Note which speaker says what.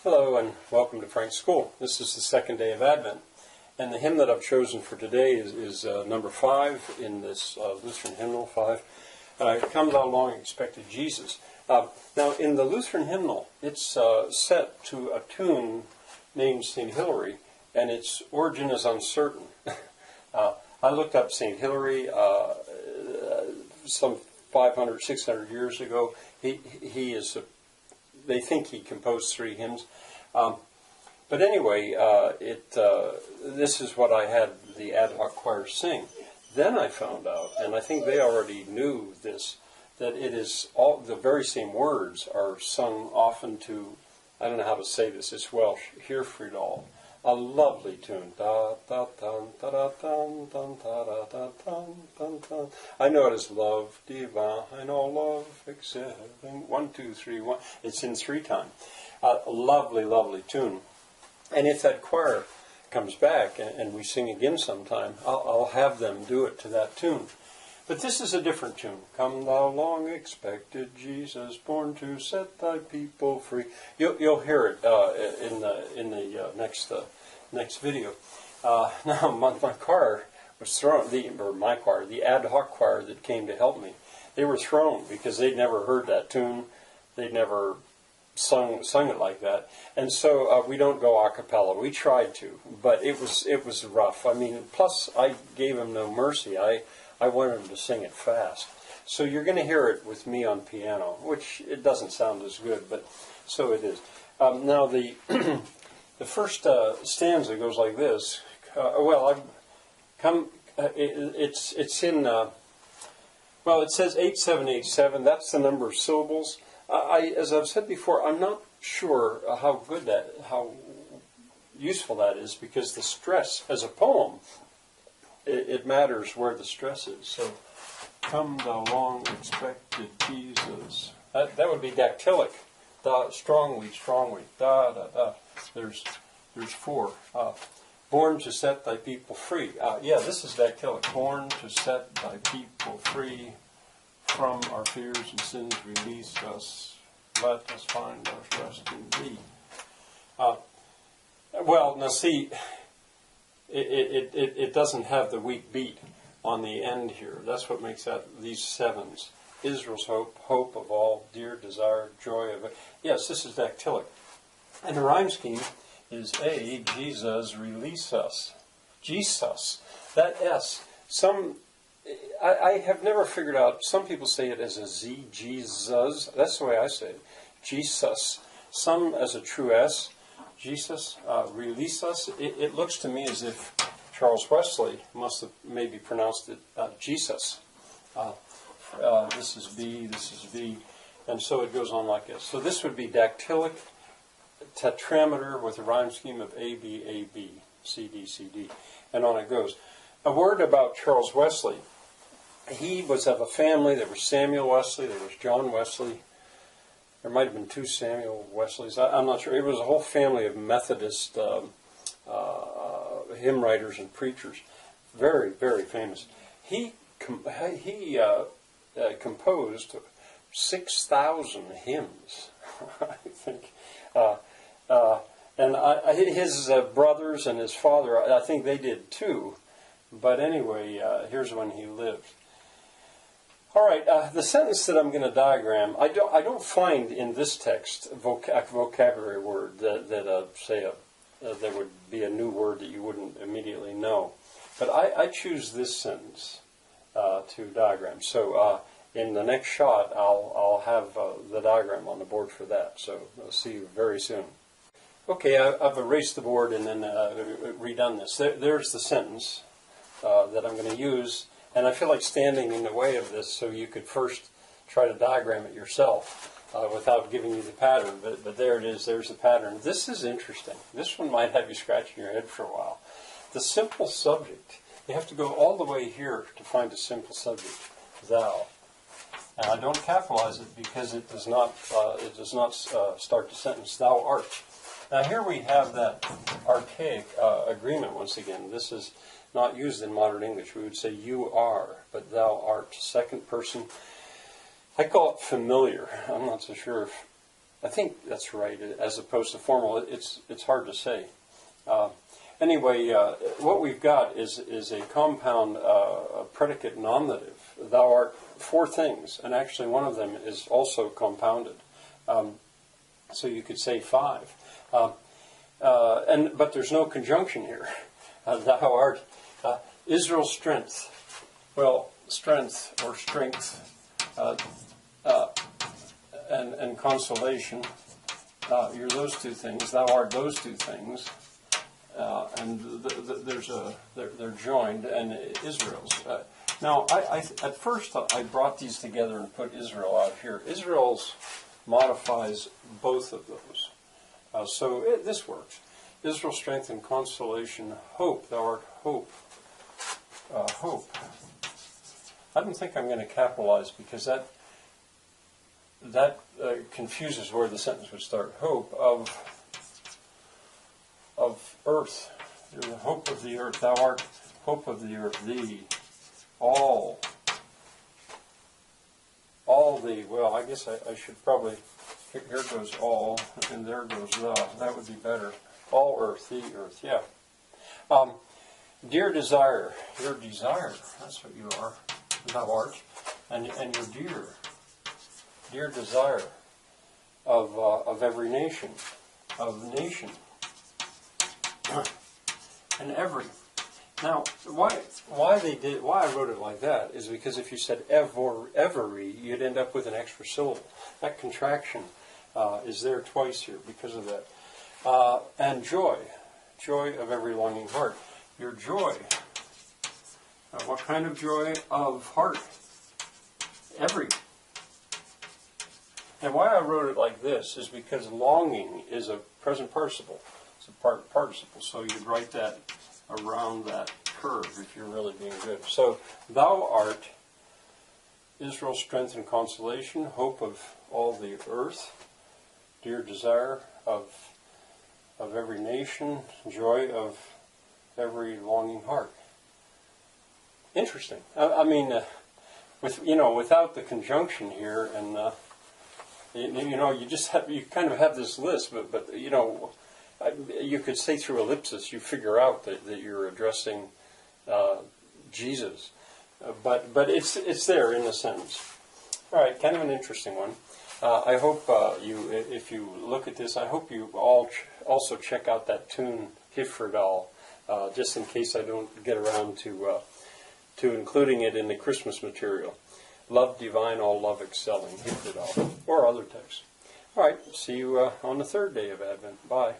Speaker 1: Hello and welcome to Frank's School. This is the second day of Advent, and the hymn that I've chosen for today is number 5 in this Lutheran hymnal 5. Come thou long expected Jesus. Now in the Lutheran hymnal, it's set to a tune named St. Hilary, and its origin is uncertain. I looked up St. Hilary some 500, 600 years ago. He is they think he composed 3 hymns. But anyway, this is what I had the ad hoc choir sing. Then I found out, and I think they already knew this, that it is all the very same words are sung often to, I don't know how to say this, it's Welsh, Hyrfrydol. A lovely tune. Da da dun da da dun dun da da da dun dun dun. I know it is love divine, all love excelling. 1, 2, 3, 1. It's in 3 time. A lovely, lovely tune. And if that choir comes back and we sing again sometime, I'll have them do it to that tune. But this is a different tune. Come thou long expected Jesus, born to set thy people free. You'll hear it in the next video. Now my choir was thrown, the ad hoc choir that came to help me, they were thrown because they'd never heard that tune. They'd never sung it like that, and so we don't go a cappella. We tried to, but it was rough. I mean, plus I gave him no mercy. I wanted him to sing it fast. So you're going to hear it with me on piano, which it doesn't sound as good, but so it is. Now the the first stanza goes like this. It's in. It says 8787. That's the number of syllables. As I've said before, I'm not sure how useful that is, because the stress as a poem, it matters where the stress is. So, come thou long expected Jesus. That would be dactylic. Da, strongly, da da da. There's 4. Born to set thy people free. This is dactylic. Born to set thy people free. From our fears and sins release us. Let us find our rest in thee. Now see, it doesn't have the weak beat on the end here. That's what makes these 7s. Israel's hope of all, dear desire, joy of it. Yes, this is dactylic. And the rhyme scheme is A, Jesus, release us. Jesus. That S. I have never figured out, some people say it as a Z, Jesus. That's the way I say it. Jesus. Some as a true S. Jesus, release us. It looks to me as if Charles Wesley must have maybe pronounced it Jesus. This is B, this is V. And so it goes on like this. So this would be dactylic tetrameter with a rhyme scheme of A, B, A, B, C, D, C, D. And on it goes. A word about Charles Wesley. He was of a family. There was Samuel Wesley, there was John Wesley. There might have been 2 Samuel Wesleys. I'm not sure. It was a whole family of Methodist hymn writers and preachers. Very, very famous. He composed 6,000 hymns, I think. And his brothers and his father, I think they did too. But anyway, here's when he lived. All right, the sentence that I'm going to diagram, I don't find in this text a vocabulary word that there would be a new word that you wouldn't immediately know. But I choose this sentence to diagram. So in the next shot, I'll have the diagram on the board for that. So I'll see you very soon. Okay, I've erased the board and then redone this. There's the sentence that I'm going to use, and I feel like standing in the way of this, so you could first try to diagram it yourself without giving you the pattern. But there it is. There's the pattern. This is interesting. This one might have you scratching your head for a while. The simple subject. You have to go all the way here to find a simple subject. Thou. And I don't capitalize it because it does not start the sentence. Thou art. Now here we have that archaic agreement once again. This is not used in modern English. We would say you are, but thou art. Second person. I call it familiar. I'm not so sure if I think that's right, as opposed to formal. It's hard to say. Anyway, what we've got is a compound predicate nominative. Thou art four things, and actually one of them is also compounded. So you could say five. But there's no conjunction here. Thou art Israel's strength. Well, strength or strength and consolation. You're those two things. Thou art those two things. And they're joined, and Israel's. Now, at first I brought these together and put Israel out here. Israel's modifies both of those. This works. Israel's strength and consolation, hope. Thou art hope. Hope. I don't think I'm going to capitalize because that confuses where the sentence would start. Hope of earth. You're the hope of the earth. Thou art hope of the earth. Thee. All thee. Well, I guess I should probably, here goes all, and there goes the. That would be better. All earth, the earth, yeah. Dear desire, your desire, that's what you are, thou art, and your dear desire of every nation, and every. Now, why I wrote it like that is because if you said every, you'd end up with an extra syllable. That contraction is there twice here because of that. And joy of every longing heart. Your joy. What kind of joy? Of heart. Every. And why I wrote it like this is because longing is a present participle. It's a participle, so you'd write that around that curve if you're really being good. So, thou art Israel's strength and consolation, hope of all the earth, dear desire of every nation, joy of every longing heart. Interesting. I mean, without the conjunction here, and you kind of have this list, but you could say through ellipsis, you figure out that you're addressing Jesus, but it's there in the sentence. All right, kind of an interesting one. I hope if you look at this, I hope you all also check out that tune Hyrfrydol, just in case I don't get around to including it in the Christmas material. Love divine, all love excelling, Hyrfrydol, or other texts. All right, see you on the third day of Advent. Bye.